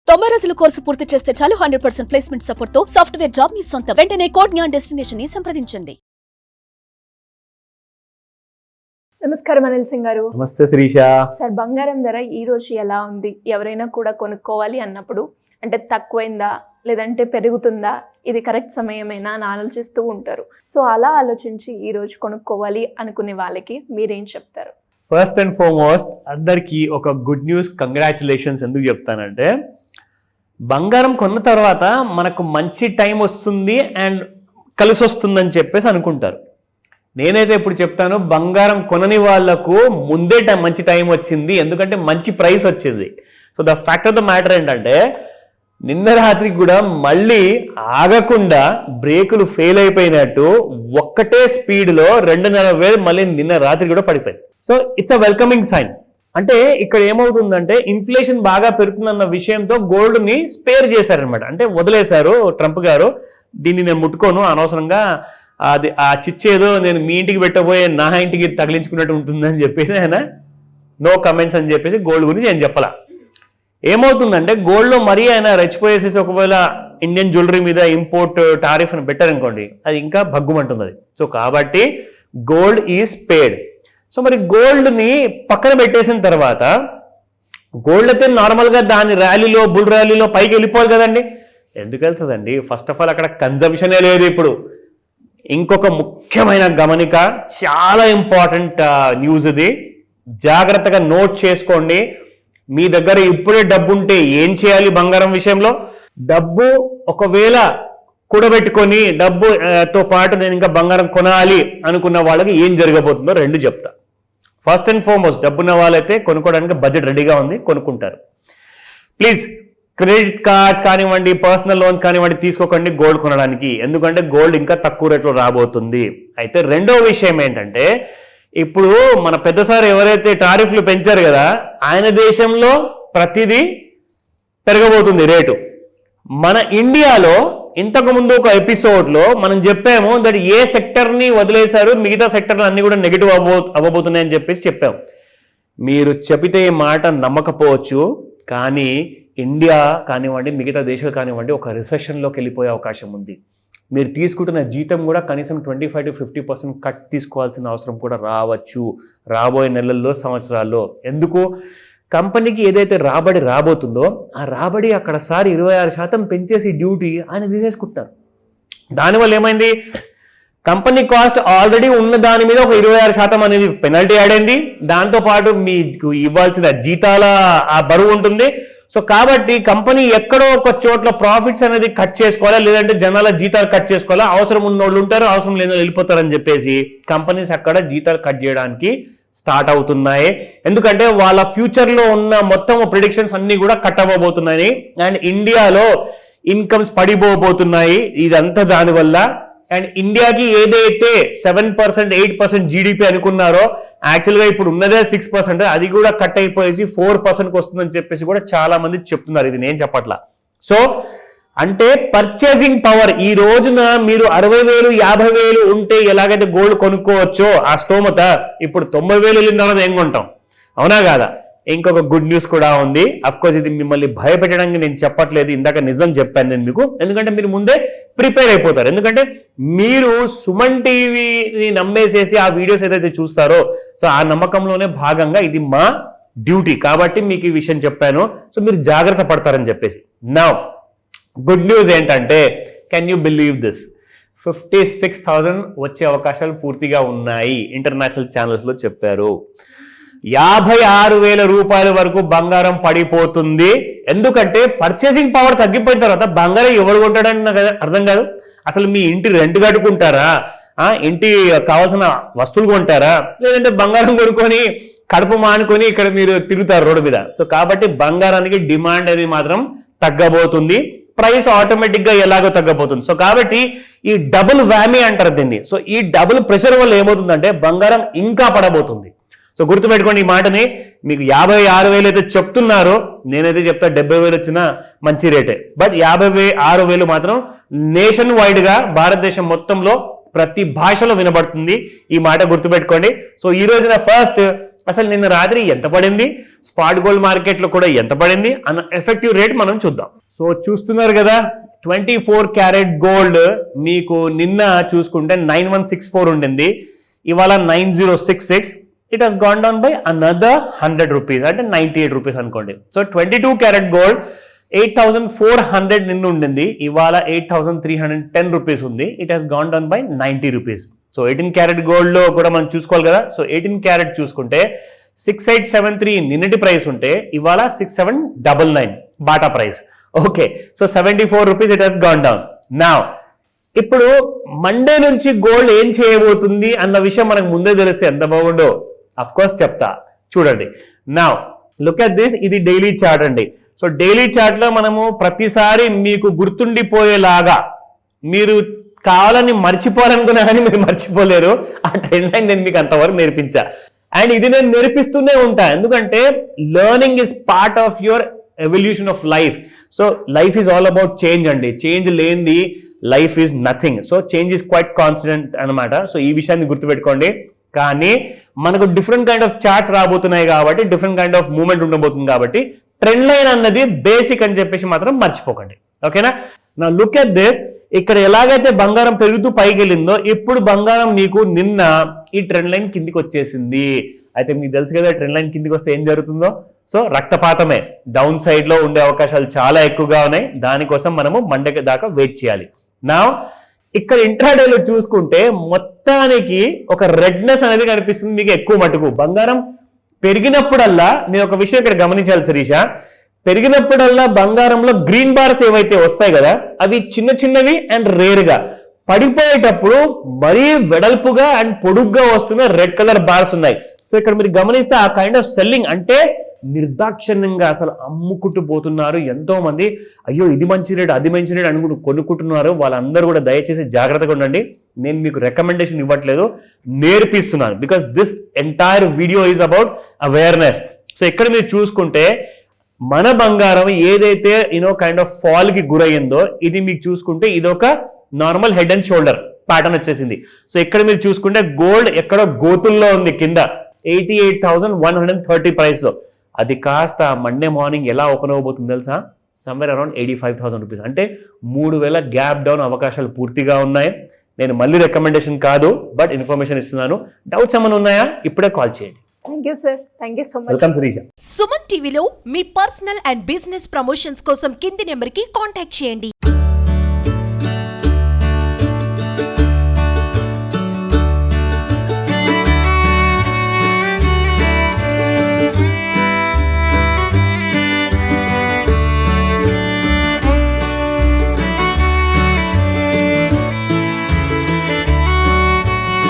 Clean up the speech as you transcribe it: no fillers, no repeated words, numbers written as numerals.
90 రోజుల కోర్సు పూర్తి చేస్తే చాలు 100% ప్లేస్మెంట్ సపోర్ట్ తో సాఫ్ట్వేర్ జాబ్ మీ సొంతం. వెంటనే కోడ్ జ్ఞాన్ డెస్టినేషన్ ని సంప్రదించండి. నమస్కారం అనిల్ సింగ్ గారు. నమస్తే శిరీష. సార్, బంగారం ధర ఈ రోజు ఎలా ఉంది? ఎవరైనా కూడా కొనుక్కోవాలి అన్నప్పుడు అంటే తక్కువైందా లేదంటే పెరుగుతుందా, ఇది కరెక్ట్ సమయమేనా అని ఆలోచిస్తూ ఉంటారు. సో అలా ఆలోచించి ఈ రోజు కొనుక్కోవాలి అనుకునే వాళ్ళకి మీరేం చెప్తారు? ఫస్ట్ అండ్ ఫార్మోస్ట్ అందరికీ ఒక గుడ్ న్యూస్, కంగ్రాచులేషన్స్. ఎందుకు చెప్తానంటే, బంగారం కొన్న తర్వాత మనకు మంచి టైం వస్తుంది అండ్ కలిసి వస్తుందని చెప్పేసి అనుకుంటారు. నేనైతే ఇప్పుడు చెప్తాను, బంగారం కొనని వాళ్లకు ముందే మంచి టైం వచ్చింది, ఎందుకంటే మంచి ప్రైస్ వచ్చింది. So the fact of the matter ఏంటంటే, నిన్న రాత్రికి కూడా మళ్ళీ ఆగకుండా బ్రేకులు ఫెయిల్ అయిపోయినట్టు ఒక్కటే స్పీడ్లో 2,500 మళ్ళీ నిన్న రాత్రి కూడా పడిపోయింది. So it's a welcoming sign. అంటే ఇక్కడ ఏమవుతుందంటే, ఇన్ఫ్లేషన్ బాగా పెరుగుతుందన్న విషయంతో గోల్డ్ని స్పేర్ చేశారనమాట. అంటే వదిలేశారు ట్రంప్ గారు, దీన్ని నేను ముట్టుకోను, అనవసరంగా అది ఆ చిచ్చేదో నేను మీ ఇంటికి పెట్టబోయే నా ఇంటికి తగిలించుకున్నట్టు ఉంటుందని చెప్పేసి ఆయన నో కమెంట్స్ అని చెప్పేసి గోల్డ్ గురించి ఆయన చెప్పాల. ఏమవుతుందంటే, గోల్డ్లో మరీ ఆయన రెచ్చిపోయేసేసి ఒకవేళ ఇండియన్ జ్యువెలరీ మీద ఇంపోర్ట్ టారిఫ్ అని పెట్టారనుకోండి, అది ఇంకా భగ్గుమంటుంది అది. సో కాబట్టి గోల్డ్ ఈజ్ పేడ్. సో మరి గోల్డ్ని పక్కన పెట్టేసిన తర్వాత, గోల్డ్ అయితే నార్మల్గా దాని ర్యాలీలో బుల్ ర్యాలీలో పైకి వెళ్ళిపోవాలి కదండి. ఎందుకు వెళ్తుందండి? ఫస్ట్ ఆఫ్ ఆల్ అక్కడ కన్జంప్షనే లేదు ఇప్పుడు. ఇంకొక ముఖ్యమైన గమనిక, చాలా ఇంపార్టెంట్ న్యూస్ ఇది, జాగ్రత్తగా నోట్ చేసుకోండి. మీ దగ్గర ఇప్పుడే డబ్బు ఉంటే ఏం చేయాలి బంగారం విషయంలో? డబ్బు ఒకవేళ కూడబెట్టుకొని డబ్బుతో పాటు నేను ఇంకా బంగారం కొనాలి అనుకున్న వాళ్ళకి ఏం జరగబోతుందో రెండు చెప్తా. ఫస్ట్ అండ్ ఫార్మోస్ట్, డబ్బున్న వాళ్ళైతే కొనుక్కోవడానికి బడ్జెట్ రెడీగా ఉంది, కొనుక్కుంటారు. ప్లీజ్ క్రెడిట్ కార్డ్స్ కానివ్వండి, పర్సనల్ లోన్స్ కానివ్వండి తీసుకోకండి గోల్డ్ కొనడానికి, ఎందుకంటే గోల్డ్ ఇంకా తక్కువ రేట్లో రాబోతుంది. అయితే రెండో విషయం ఏంటంటే, ఇప్పుడు మన పెద్ద సార్ ఎవరైతే టారిఫ్లు పెంచారు కదా, ఆయన దేశంలో ప్రతిదీ పెరగబోతుంది రేటు. మన ఇండియాలో ఇంతకు ముందు ఒక ఎపిసోడ్లో మనం చెప్పాము దట్ ఏ సెక్టర్ని వదిలేశారు, మిగతా సెక్టర్లు అన్ని కూడా నెగిటివ్ అవ్వబోతున్నాయని చెప్పేసి చెప్పాము. మీరు చెబితే ఈ మాట నమ్మకపోవచ్చు, కానీ ఇండియా కానివ్వండి, మిగతా దేశాలు కానివ్వండి, ఒక రిసెషన్లోకి వెళ్ళిపోయే అవకాశం ఉంది. మీరు తీసుకుంటున్న జీతం కూడా కనీసం 25 to 50% కట్ తీసుకోవాల్సిన అవసరం కూడా రావచ్చు రాబోయే నెలల్లో, సంవత్సరాల్లో. ఎందుకు? కంపెనీకి ఏదైతే రాబడి రాబోతుందో ఆ రాబడి అక్కడ సారి 26% పెంచేసి డ్యూటీ ఆయన తీసేసుకుంటారు. దానివల్ల ఏమైంది? కంపెనీ కాస్ట్ ఆల్రెడీ ఉన్న దాని మీద ఒక 26% అనేది పెనల్టీ యాడ్ అయింది. దాంతోపాటు మీకు ఇవ్వాల్సిన జీతాల ఆ బరువు ఉంటుంది. సో కాబట్టి కంపెనీ ఎక్కడో ఒక చోట్ల ప్రాఫిట్స్ అనేది కట్ చేసుకోవాలా, లేదంటే జనాల జీతాలు కట్ చేసుకోవాలా. అవసరం ఉన్న వాళ్ళు ఉంటారు, అవసరం లేని వాళ్ళు వెళ్ళిపోతారని చెప్పేసి కంపెనీస్ అక్కడ జీతాలు కట్ చేయడానికి స్టార్ట్ అవుతున్నాయి. ఎందుకంటే వాళ్ళ ఫ్యూచర్లో ఉన్న మొత్తం ప్రిడిక్షన్స్ అన్ని కూడా కట్ అవ్వబోతున్నాయి అండ్ ఇండియాలో ఇన్కమ్స్ పడిపోబోతున్నాయి. ఇదంతా దానివల్ల. అండ్ ఇండియాకి ఏదైతే 7%, 8% జీడిపి అనుకున్నారో, యాక్చువల్గా ఇప్పుడు ఉన్నదే 6%, అది కూడా కట్ అయిపోయేసి 4%కి వస్తుందని చెప్పేసి కూడా చాలా మంది చెప్తున్నారు. ఇది నేను చెప్పట్లా. సో అంటే పర్చేసింగ్ పవర్ ఈ రోజున మీరు 60,000, 50,000 ఉంటే ఎలాగైతే గోల్డ్ కొనుక్కోవచ్చో ఆ స్తోమత ఇప్పుడు 90,000 వెళ్ళిన తర్వాత ఏం కొంటాం? అవునా కాదా? ఇంకొక గుడ్ న్యూస్ కూడా ఉంది. అఫ్కోర్స్ ఇది మిమ్మల్ని భయపెట్టడానికి నేను చెప్పట్లేదు, ఇందాక నిజం చెప్పాను నేను మీకు, ఎందుకంటే మీరు ముందే ప్రిపేర్ అయిపోతారు. ఎందుకంటే మీరు సుమన్ టీవీని నమ్మేసేసి ఆ వీడియోస్ ఏదైతే చూస్తారో, సో ఆ నమ్మకంలోనే భాగంగా ఇది మా డ్యూటీ కాబట్టి మీకు ఈ విషయం చెప్పాను. సో మీరు జాగ్రత్త పడతారని చెప్పేసి. నౌ గుడ్ న్యూస్ ఏంటంటే, కెన్ యూ బిలీవ్ దిస్? 56,000 వచ్చే అవకాశాలు పూర్తిగా ఉన్నాయి, ఇంటర్నేషనల్ ఛానల్స్లో చెప్పారు. 56,000 రూపాయల వరకు బంగారం పడిపోతుంది. ఎందుకంటే పర్చేసింగ్ పవర్ తగ్గిపోయిన తర్వాత బంగారం ఎవరు కొంటాడని నాకు అర్థం కాదు. అసలు మీ ఇంటి రెంట్ కట్టుకుంటారా, ఇంటి కావాల్సిన వస్తువులు కొంటారా, లేదంటే బంగారం కొనుక్కొని కడుపు మానుకొని ఇక్కడ మీరు తిరుగుతారు రోడ్డు మీద. సో కాబట్టి బంగారానికి డిమాండ్ అనేది మాత్రం తగ్గబోతుంది, ప్రైస్ ఆటోమేటిక్ గా ఎలాగో తగ్గబోతుంది. సో కాబట్టి ఈ డబుల్ వ్యామీ అంటారు దీన్ని. సో ఈ డబుల్ ప్రెషర్ వల్ల ఏమవుతుందంటే బంగారం ఇంకా పడబోతుంది. సో గుర్తుపెట్టుకోండి ఈ మాటని. మీకు 56,000 అయితే చెప్తున్నారో, నేనైతే చెప్తా 70,000 వచ్చినా మంచి రేటే. బట్ 56,000 మాత్రం నేషన్ వైడ్ గా భారతదేశం మొత్తంలో ప్రతి భాషలో వినబడుతుంది. ఈ మాట గుర్తుపెట్టుకోండి. సో ఈ రోజున ఫస్ట్ అసలు నిన్న రాత్రి ఎంత పడింది, స్పాట్ గోల్డ్ మార్కెట్లో కూడా ఎంత పడింది అన్న ఎఫెక్టివ్ రేట్ మనం చూద్దాం. సో చూస్తున్నారు కదా 24 క్యారెట్ గోల్డ్ మీకు నిన్న చూసుకుంటే 9164 ఉండింది, ఇవాళ 9066. It has gone down by another 100 rupees, అంటే 98 రూపీస్ అనుకోండి. సో 22 క్యారెట్ గోల్డ్ 8400 నిన్న ఉండింది, ఇవాళ 8310 రూపీస్ ఉంది. It has gone down by 90 rupees. So 18 carat gold లో కూడా మనం చూసుకోవాలి కదా. సో 18 క్యారెట్ చూసుకుంటే 6873 నిన్నటి ప్రైస్ ఉంటే ఇవాళ 6799 Bata price. Okay, so 74 rupees it has gone down. నా ఇప్పుడు మండే నుంచి గోల్డ్ ఏం చేయబోతుంది అన్న విషయం మనకు ముందే తెలిస్తే ఎంత బాగుండో అఫ్ కోర్స్ చెప్తా, చూడండి. నా లుక్ అట్ దిస్, ఇది డైలీ చార్ట్ అండి. సో డైలీ చార్ట్ లో మనము ప్రతిసారి మీకు గుర్తుండిపోయేలాగా, మీరు కావాలని మర్చిపోవాలనుకున్నా కానీ మీరు మర్చిపోలేరు, ఆ ట్రెండ్ లైన్ నేను మీకు అంతవరకు నేర్పించా. అండ్ ఇది నేను నేర్పిస్తూనే ఉంటా, ఎందుకంటే learning is part of your evolution of life. So life is all about change అండి, చేంజ్ లేనిది life is nothing. So change is quiet constant అనమాట. సో ఈ విషయాన్ని గుర్తుపెట్టుకోండి. కానీ మనకు డిఫరెంట్ కైండ్ ఆఫ్ చార్ట్స్ రాబోతున్నాయి కాబట్టి, డిఫరెంట్ కైండ్ ఆఫ్ మూవ్మెంట్ ఉండబోతుంది కాబట్టి ట్రెండ్ లైన్ అన్నది బేసిక్ అని చెప్పేసి మాత్రం మర్చిపోకండి. ఓకేనా? నా లుక్ ఎట్ దిస్, ఇక్కడ ఎలాగైతే బంగారం పెరుగుతూ పైకి వెళ్ళిందో ఇప్పుడు బంగారం మీకు నిన్న ఈ ట్రెండ్ లైన్ కిందికి వచ్చేసింది. అయితే మీకు తెలుసు కదా ట్రెండ్ లైన్ కిందికి వస్తే ఏం జరుగుతుందో. సో రక్తపాతమే, డౌన్ సైడ్ లో ఉండే అవకాశాలు చాలా ఎక్కువగా ఉన్నాయి. దానికోసం మనము మండే దాకా వెయిట్ చేయాలి. నా ఇక్కడ ఇంట్రాడేలో చూసుకుంటే మొత్తానికి ఒక రెడ్నెస్ అనేది కనిపిస్తుంది మీకు ఎక్కువ మటుకు. బంగారం పెరిగినప్పుడల్లా నేను ఒక విషయం ఇక్కడ గమనించాలి శిరీష, పెరిగినప్పుడల్లా బంగారంలో గ్రీన్ బార్స్ ఏవైతే వస్తాయి కదా అవి చిన్న చిన్నవి అండ్ రేర్గా, పడిపోయేటప్పుడు మరీ వెడల్పుగా అండ్ పొడుగ్గా వస్తున్న రెడ్ కలర్ బార్స్ ఉన్నాయి. సో ఇక్కడ మీరు గమనిస్తే ఆ కైండ్ ఆఫ్ సెల్లింగ్ అంటే నిర్దాక్షిణ్యంగా అసలు అమ్ముకుంటూ పోతున్నారు ఎంతో మంది. అయ్యో ఇది మంచి రేట్ అది మంచి రేట్ అనుకుంటూ కొనుక్కుంటున్నారు. వాళ్ళందరూ కూడా దయచేసి జాగ్రత్తగా ఉండండి. నేను మీకు రికమెండేషన్ ఇవ్వట్లేదు, నేర్పిస్తున్నాను. Because this entire video is about awareness. So ఇక్కడ మీరు చూసుకుంటే మన బంగారం ఏదైతే కైండ్ ఆఫ్ ఫాల్ కి గురయ్యిందో ఇది మీకు చూసుకుంటే ఇది ఒక normal head and shoulder pattern వచ్చేసింది. సో ఇక్కడ మీరు చూసుకుంటే గోల్డ్ ఎక్కడో గోతుల్లో ఉంది కింద 88,130 ప్రైస్ లో. అది కాస్త మండే మార్నింగ్ ఎలా ఓపెన్ అవ్వబోతుంది తెలుసా? సమ్వేర్ అరౌండ్ 85,000 రూపీస్, అంటే 3,000 గ్యాప్ డౌన్ అవకాశాలు పూర్తిగా ఉన్నాయి. నేను మళ్ళీ రికమెండేషన్ కాదు, బట్ ఇన్ఫర్మేషన్ ఇస్తున్నాను. డౌట్స్ ఏమైనా ఉన్నాయా? ఇప్పుడే కాల్ చేయండి. Thank you sir, thank you so much. Welcome Sirisha. Suman టీవీలో మీ పర్సనల్ అండ్ బిజినెస్ ప్రమోషన్స్ కోసం కింది నెంబర్కి కాంటాక్ట్ చేయండి.